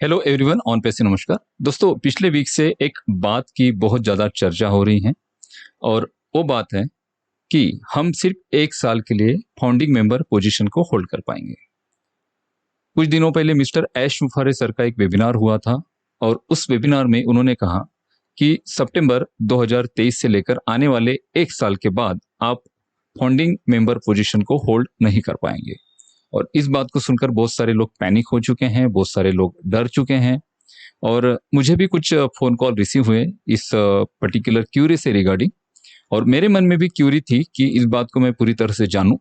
Hello everyone on पे से नमस्कार दोस्तों। पिछले वीक से एक बात की बहुत ज़्यादा चर्चा हो रही है और वो बात है कि हम सिर्फ एक साल के लिए फाउंडिंग मेंबर पोजीशन को होल्ड कर पाएंगे। कुछ दिनों पहले मिस्टर ऐश मुफारे सर का एक वेबिनार हुआ था और उस वेबिनार में उन्होंने कहा कि सितंबर 2023 से लेकर आने वाले एक साल के बाद आप फाउंडिंग मेंबर पोजीशन को होल्ड नहीं कर पाएंगे। और इस बात को सुनकर बहुत सारे लोग पैनिक हो चुके हैं, बहुत सारे लोग डर चुके हैं और मुझे भी कुछ फ़ोन कॉल रिसीव हुए इस पर्टिकुलर क्यूरी से रिगार्डिंग। और मेरे मन में भी क्यूरी थी कि इस बात को मैं पूरी तरह से जानूं।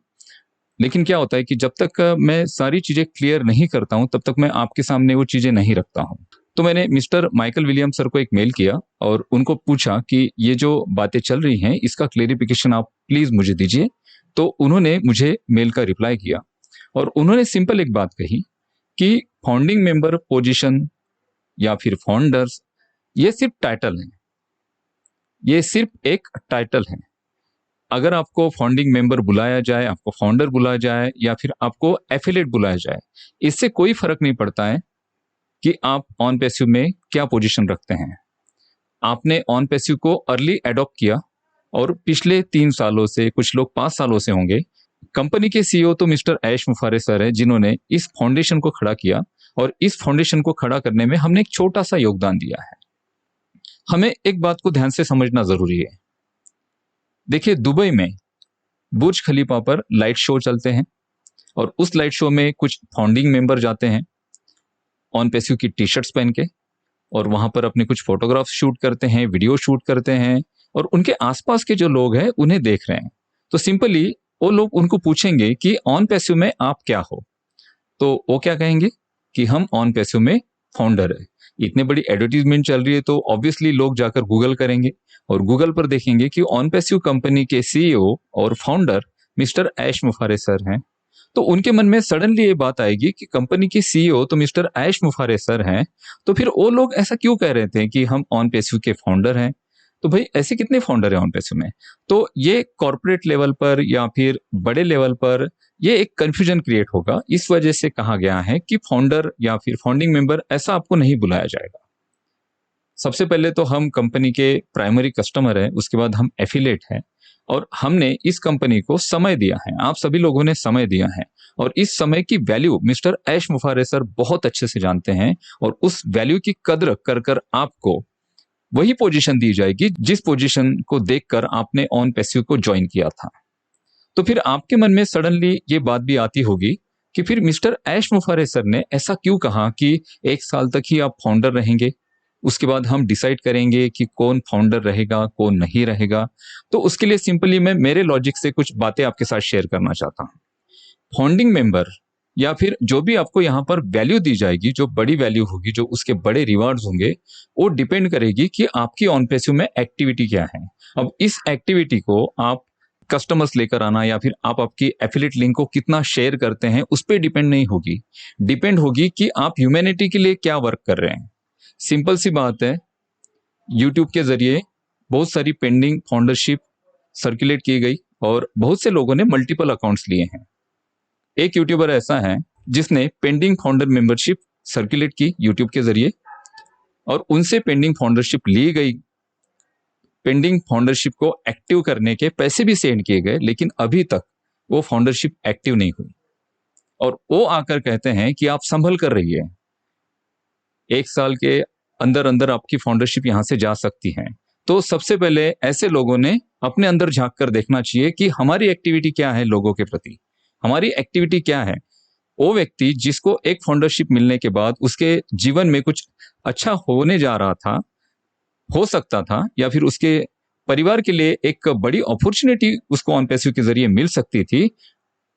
लेकिन क्या होता है कि जब तक मैं सारी चीज़ें क्लियर नहीं करता हूं तब तक मैं आपके सामने वो चीज़ें नहीं रखता हूं। तो मैंने मिस्टर माइकल विलियम सर को एक मेल किया और उनको पूछा कि ये जो बातें चल रही हैं इसका क्लेरिफिकेशन आप प्लीज़ मुझे दीजिए। तो उन्होंने मुझे मेल का रिप्लाई किया और उन्होंने सिंपल एक बात कही कि फाउंडिंग मेंबर पोजीशन या फिर फाउंडर्स ये सिर्फ टाइटल है, ये सिर्फ एक टाइटल है। अगर आपको फाउंडिंग मेंबर बुलाया जाए, आपको फाउंडर बुलाया जाए या फिर आपको एफिलिएट बुलाया जाए, इससे कोई फर्क नहीं पड़ता है कि आप ऑन पैसिव में क्या पोजीशन रखते हैं। आपने ऑन पैसिव को अर्ली अडॉप्ट किया और पिछले 3 सालों से, कुछ लोग 5 सालों से होंगे, कंपनी के सीईओ तो मिस्टर ऐश मुफारे सर है जिन्होंने इस फाउंडेशन को खड़ा किया और इस फाउंडेशन को खड़ा करने में हमने एक छोटा सा योगदान दिया है। हमें एक बात को ध्यान से समझना जरूरी है। देखिए, दुबई में बुर्ज खलीफा पर लाइट शो चलते हैं और उस लाइट शो में कुछ फाउंडिंग मेंबर जाते हैं ऑन पैसिव की टी शर्ट्स पहन के और वहां पर अपने कुछ फोटोग्राफ शूट करते हैं, वीडियो शूट करते हैं और उनके आसपास के जो लोग हैं उन्हें देख रहे हैं। तो सिंपली वो लोग उनको पूछेंगे कि ऑन पैसिव में आप क्या हो, तो वो क्या कहेंगे कि हम ऑन पैसिव में फाउंडर है। इतनी बड़ी एडवर्टीजमेंट चल रही है तो ऑब्वियसली लोग जाकर गूगल करेंगे और गूगल पर देखेंगे कि ऑन पैसिव कंपनी के सीईओ और फाउंडर मिस्टर ऐश मुफारे सर हैं। तो उनके मन में सडनली ये बात आएगी कि कंपनी के सीईओ तो मिस्टर ऐश मुफारे सर हैं, तो फिर वो लोग ऐसा क्यों कह रहे थे कि हम ऑन पैसिव के फाउंडर हैं। तो भाई ऐसे कितने फाउंडर हैं ऑन पैसिव में। तो ये कॉर्पोरेट लेवल पर या फिर बड़े लेवल पर ये एक कंफ्यूजन क्रिएट होगा। इस वजह से कहा गया है कि फाउंडर या फिर फाउंडिंग मेंबर ऐसा आपको नहीं बुलाया जाएगा। सबसे पहले तो हम कंपनी के प्राइमरी कस्टमर है, उसके बाद हम एफिलिएट हैं और हमने इस कंपनी को समय दिया है, आप सभी लोगों ने समय दिया है और इस समय की वैल्यू मिस्टर ऐश मुफारे सर बहुत अच्छे से जानते हैं और उस वैल्यू की कद्र कर कर आपको वही पोजीशन दी जाएगी जिस पोजीशन को देखकर आपने ऑन पैसिव को ज्वाइन किया था। तो फिर आपके मन में सडनली ये बात भी आती होगी कि फिर मिस्टर ऐश मुफारे सर ने ऐसा क्यों कहा कि एक साल तक ही आप फाउंडर रहेंगे, उसके बाद हम डिसाइड करेंगे कि कौन फाउंडर रहेगा कौन नहीं रहेगा। तो उसके लिए सिंपली मैं मेरे लॉजिक से कुछ बातें आपके साथ शेयर करना चाहता हूँ। फाउंडिंग मेंबर या फिर जो भी आपको यहाँ पर वैल्यू दी जाएगी, जो बड़ी वैल्यू होगी, जो उसके बड़े रिवार्ड्स होंगे, वो डिपेंड करेगी कि आपकी ऑन पैसिव में एक्टिविटी क्या है। अब इस एक्टिविटी को आप कस्टमर्स लेकर आना या फिर आप आपकी एफिलिएट लिंक को कितना शेयर करते हैं उस पर डिपेंड नहीं होगी, डिपेंड होगी कि आप ह्यूमैनिटी के लिए क्या वर्क कर रहे हैं। सिंपल सी बात है, यूट्यूब के जरिए बहुत सारी पेंडिंग फाउंडरशिप सर्कुलेट की गई और बहुत से लोगों ने मल्टीपल अकाउंट्स लिए हैं। एक यूट्यूबर ऐसा है जिसने पेंडिंग फाउंडर मेंबरशिप सर्कुलेट की यूट्यूब के जरिए और उनसे पेंडिंग फाउंडरशिप ली गई। पेंडिंग फाउंडरशिप को एक्टिव करने के पैसे भी सेंड किए गए, लेकिन अभी तक वो फाउंडरशिप एक्टिव नहीं हुई और वो आकर कहते हैं कि आप संभल कर रहिए, एक साल के अंदर अंदर आपकी फाउंडरशिप यहां से जा सकती है। तो सबसे पहले ऐसे लोगों ने अपने अंदर झांक कर देखना चाहिए कि हमारी एक्टिविटी क्या है लोगों के प्रति, हमारी एक्टिविटी क्या है। वो व्यक्ति जिसको एक फाउंडरशिप मिलने के बाद उसके जीवन में कुछ अच्छा होने जा रहा था, हो सकता था, या फिर उसके परिवार के लिए एक बड़ी अपॉर्चुनिटी उसको ऑन पैसिव के जरिए मिल सकती थी,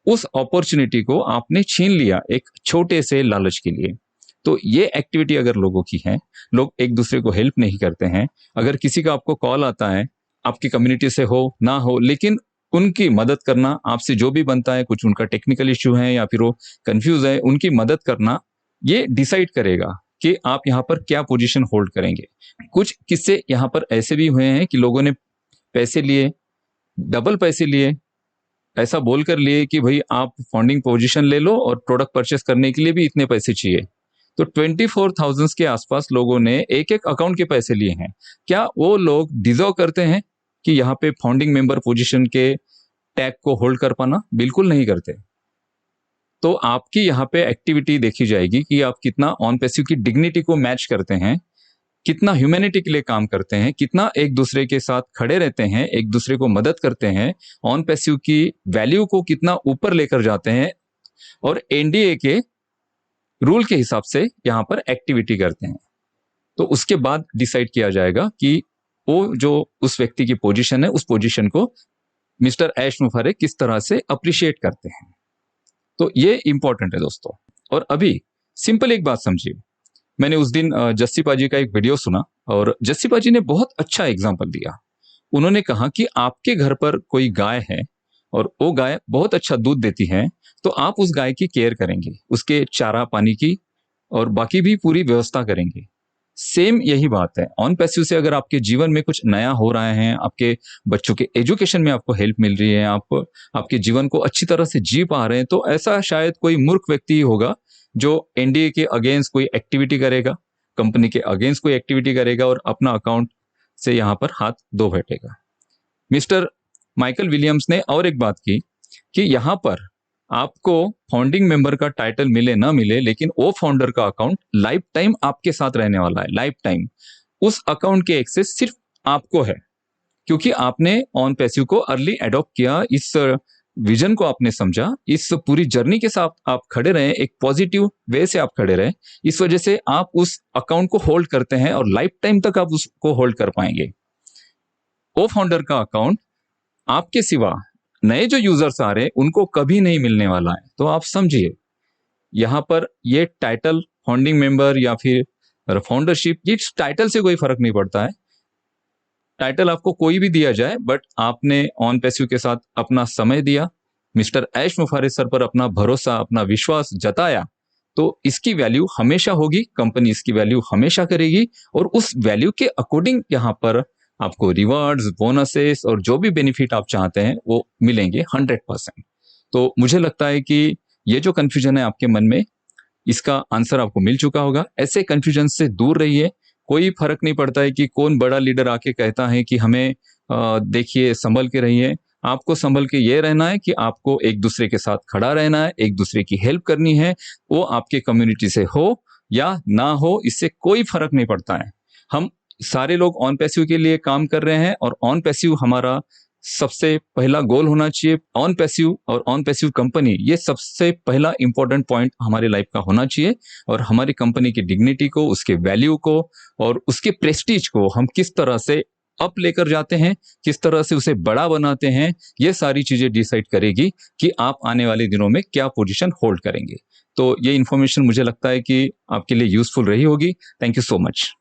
उस अपॉर्चुनिटी को आपने छीन लिया एक छोटे से लालच के लिए। तो ये एक्टिविटी अगर लोगों की है, लोग एक दूसरे को हेल्प नहीं करते हैं। अगर किसी का आपको कॉल आता है, आपकी कम्युनिटी से हो ना हो, लेकिन उनकी मदद करना आपसे जो भी बनता है, कुछ उनका टेक्निकल इश्यू है या फिर वो कंफ्यूज है, उनकी मदद करना ये डिसाइड करेगा कि आप यहाँ पर क्या पोजीशन होल्ड करेंगे। कुछ किस्से यहाँ पर ऐसे भी हुए हैं कि लोगों ने पैसे लिए, डबल पैसे लिए, ऐसा बोलकर लिए कि भाई आप फाउंडिंग पोजीशन ले लो और प्रोडक्ट परचेस करने के लिए भी इतने पैसे चाहिए। तो 24,000 के आसपास लोगों ने एक एक अकाउंट के पैसे लिए हैं। क्या वो लोग डिजर्व करते हैं कि यहाँ पे फाउंडिंग मेंबर पोजीशन के टैग को होल्ड कर पाना? बिल्कुल नहीं करते। तो आपकी यहाँ पे एक्टिविटी देखी जाएगी कि आप कितना ऑन पैसिव की डिग्निटी को मैच करते हैं, कितना ह्यूमैनिटी के लिए काम करते हैं, कितना एक दूसरे के साथ खड़े रहते हैं, एक दूसरे को मदद करते हैं, ऑन पैसिव की वैल्यू को कितना ऊपर लेकर जाते हैं और एनडीए के रूल के हिसाब से यहाँ पर एक्टिविटी करते हैं। तो उसके बाद डिसाइड किया जाएगा कि वो जो उस व्यक्ति की पोजीशन है, उस पोजीशन को मिस्टर ऐश मुफारे किस तरह से अप्रिशिएट करते हैं। तो ये इंपॉर्टेंट है दोस्तों। और अभी सिंपल एक बात समझिए, मैंने उस दिन जस्सी पाजी का एक वीडियो सुना और जस्सी पाजी ने बहुत अच्छा एग्जाम्पल दिया। उन्होंने कहा कि आपके घर पर कोई गाय है और वो गाय बहुत अच्छा दूध देती है, तो आप उस गाय की केयर करेंगे, उसके चारा पानी की और बाकी भी पूरी व्यवस्था करेंगे। सेम यही बात है, ऑन पैसिव से अगर आपके जीवन में कुछ नया हो रहा है, आपके बच्चों के एजुकेशन में आपको हेल्प मिल रही है, आप आपके जीवन को अच्छी तरह से जी पा रहे हैं, तो ऐसा शायद कोई मूर्ख व्यक्ति ही होगा जो एनडीए के अगेंस्ट कोई एक्टिविटी करेगा, कंपनी के अगेंस्ट कोई एक्टिविटी करेगा और अपना अकाउंट से यहाँ पर हाथ धो बैठेगा। मिस्टर माइकल विलियम्स ने और एक बात की कि यहाँ पर आपको फाउंडिंग मेंबर का टाइटल मिले ना मिले, लेकिन वो फाउंडर का अकाउंट लाइफ टाइम आपके साथ रहने वाला है। लाइफ टाइम उस अकाउंट के एक्सेस सिर्फ आपको है, क्योंकि आपने ऑन पैसिव को अर्ली अडॉप्ट किया, इस विजन को आपने समझा, इस पूरी जर्नी के साथ आप खड़े रहे, एक पॉजिटिव वे से आप खड़े रहे। इस वजह से आप उस अकाउंट को होल्ड करते हैं और लाइफ टाइम तक आप उसको होल्ड कर पाएंगे। वो फाउंडर का अकाउंट आपके सिवा नए जो यूजर्स आ रहे हैं उनको कभी नहीं मिलने वाला है। तो आप समझिए, यहाँ पर ये टाइटल फाउंडिंग मेंबर या फिर फाउंडरशिप, ये टाइटल से कोई फर्क नहीं पड़ता है। टाइटल आपको कोई भी दिया जाए, बट आपने ऑन पैसिव के साथ अपना समय दिया, मिस्टर ऐश मुफारे सर पर अपना भरोसा, अपना विश्वास जताया, तो इसकी वैल्यू हमेशा होगी, कंपनी इसकी वैल्यू हमेशा करेगी और उस वैल्यू के अकॉर्डिंग यहाँ पर आपको रिवार्ड्स, बोनसेस और जो भी बेनिफिट आप चाहते हैं वो मिलेंगे 100%। तो मुझे लगता है कि ये जो कंफ्यूजन है आपके मन में, इसका आंसर आपको मिल चुका होगा। ऐसे कंफ्यूजन से दूर रहिए। कोई फर्क नहीं पड़ता है कि कौन बड़ा लीडर आके कहता है कि हमें देखिए संभल के रहिए। आपको संभल के ये रहना है कि आपको एक दूसरे के साथ खड़ा रहना है, एक दूसरे की हेल्प करनी है। वो आपके कम्युनिटी से हो या ना हो, इससे कोई फर्क नहीं पड़ता है। हम सारे लोग ऑन पैसिव के लिए काम कर रहे हैं और ऑन पैसिव हमारा सबसे पहला गोल होना चाहिए। ऑन पैसिव और ऑन पैसिव कंपनी, ये सबसे पहला इंपॉर्टेंट पॉइंट हमारे लाइफ का होना चाहिए। और हमारी कंपनी की डिग्निटी को, उसके वैल्यू को और उसके प्रेस्टीज को हम किस तरह से अप लेकर जाते हैं, किस तरह से उसे बड़ा बनाते हैं, ये सारी चीजें डिसाइड करेगी कि आप आने वाले दिनों में क्या पोजीशन होल्ड करेंगे। तो ये इन्फॉर्मेशन मुझे लगता है कि आपके लिए यूजफुल रही होगी। Thank you so much.